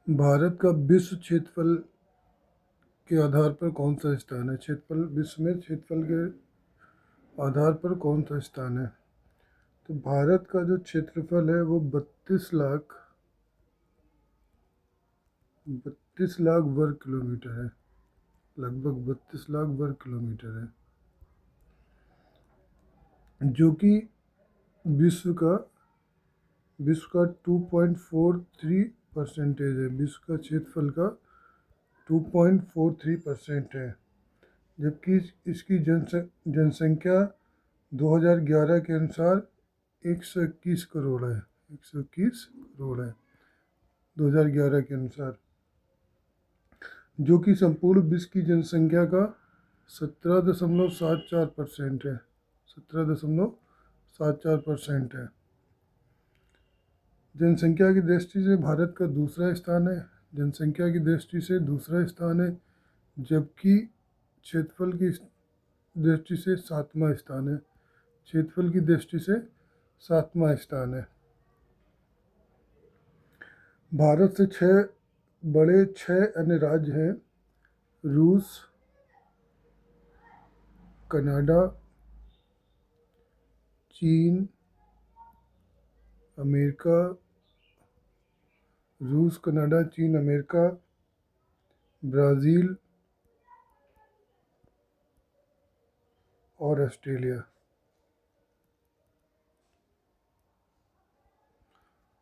भारत का विश्व क्षेत्रफल के आधार पर कौन सा स्थान है? क्षेत्रफल, विश्व में क्षेत्रफल के आधार पर कौन सा स्थान है? तो भारत का जो क्षेत्रफल है वो 32 लाख वर्ग किलोमीटर है। लगभग 32 लाख वर्ग किलोमीटर है, जो कि विश्व का 2.43% है। विश्व का क्षेत्रफल का 2.43% है, जबकि इसकी जनसंख्या 2011 के अनुसार 121 करोड़ है। 121 करोड़ है 2011 के अनुसार, जो कि संपूर्ण विश्व की जनसंख्या का 17.74% है। 17.74% है। जनसंख्या की दृष्टि से भारत का दूसरा स्थान है। जनसंख्या की दृष्टि से दूसरा स्थान है, जबकि क्षेत्रफल की दृष्टि से सातवां स्थान है। क्षेत्रफल की दृष्टि से सातवां स्थान है। भारत से 6 अन्य राज्य हैं: रूस, कनाडा, चीन, अमेरिका, रूस, कनाडा, चीन, अमेरिका, ब्राज़ील और ऑस्ट्रेलिया।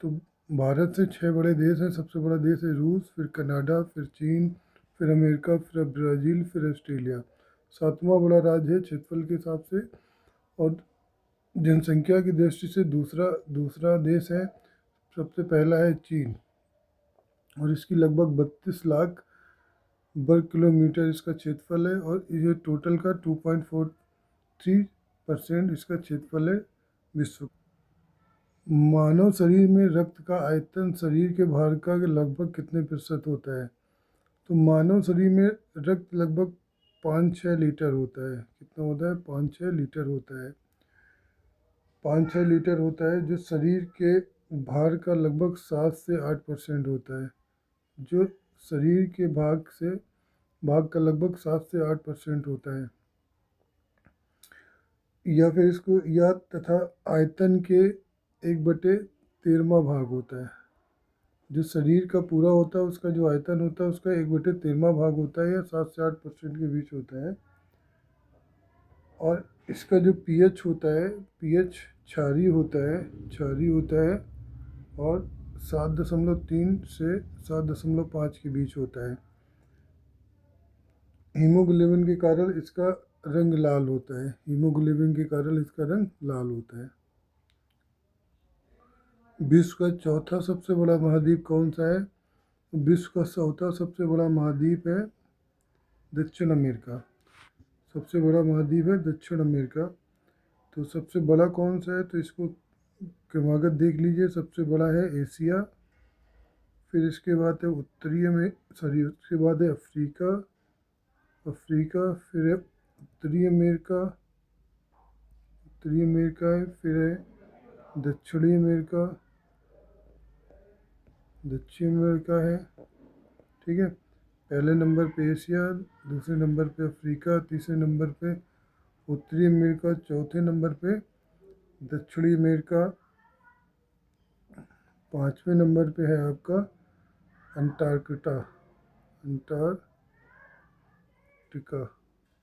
तो भारत से 6 बड़े देश हैं। सबसे बड़ा देश है रूस, फिर कनाडा, फिर चीन, फिर अमेरिका, फिर ब्राज़ील, फिर ऑस्ट्रेलिया। सातवां बड़ा राज्य है क्षेत्रफल के हिसाब से, और जनसंख्या की दृष्टि से दूसरा देश है। सबसे पहला है चीन, और इसकी लगभग 32 लाख वर्ग किलोमीटर इसका क्षेत्रफल है, और ये टोटल का 2.43% इसका क्षेत्रफल है विश्व। मानव शरीर में रक्त का आयतन शरीर के भार का लगभग कितने प्रतिशत होता है? तो मानव शरीर में रक्त लगभग 5-6 लीटर होता है। कितना होता है? 5-6 लीटर होता है। 5-6 लीटर होता है, जो शरीर के भार का लगभग 7 से 8% होता है। जो शरीर के भाग का लगभग 7 से 8% होता है। या फिर इसको या तथा आयतन के 1/13 भाग होता है। जो शरीर का पूरा होता है उसका जो आयतन होता है उसका 1/13 भाग होता है, या 7 से 8% के बीच होता है। और इसका जो पीएच होता है, पीएच क्षारीय होता है, और 7.3 से 7.5 के बीच होता है। हीमोग्लोबिन के कारण इसका रंग लाल होता है। हीमोग्लोबिन के कारण इसका रंग लाल होता है। विश्व का चौथा सबसे बड़ा महाद्वीप कौन सा है? विश्व का चौथा सबसे बड़ा महाद्वीप है दक्षिण अमेरिका। सबसे बड़ा महाद्वीप है दक्षिण अमेरिका। तो सबसे बड़ा कौन सा है? तो इसको क्रमागत देख लीजिए। सबसे बड़ा है एशिया, फिर इसके बाद है उसके बाद है अफ्रीका, फिर है उत्तरी अमेरिका है, फिर है दक्षिणी अमेरिका है। ठीक है, पहले नंबर पे एशिया, दूसरे नंबर पे अफ्रीका, तीसरे नंबर पे उत्तरी अमेरिका, चौथे नंबर पे दक्षिणी अमेरिका, पाँचवें नंबर पे है आपका अंटार्कटिका। ठीक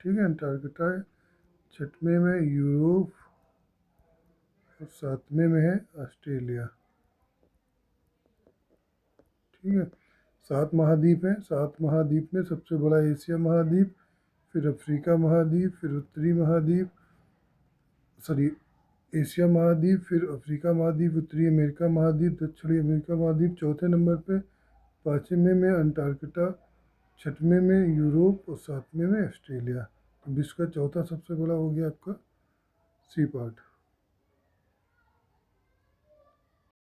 है, अंटार्कटिका है। छठवें में यूरोप, और सातवें में है ऑस्ट्रेलिया। ठीक है, 7 महाद्वीप हैं। 7 महाद्वीप में सबसे बड़ा एशिया महाद्वीप, फिर अफ्रीका महाद्वीप, फिर उत्तरी महाद्वीप, एशिया महाद्वीप, फिर अफ्रीका महाद्वीप, उत्तरी अमेरिका महाद्वीप, दक्षिणी अमेरिका महाद्वीप चौथे नंबर पे, पाँचवें में अंटार्कटिका, छठवें में यूरोप, और सातवें में ऑस्ट्रेलिया। तो विश्व का चौथा सबसे बड़ा हो गया आपका सी पार्ट।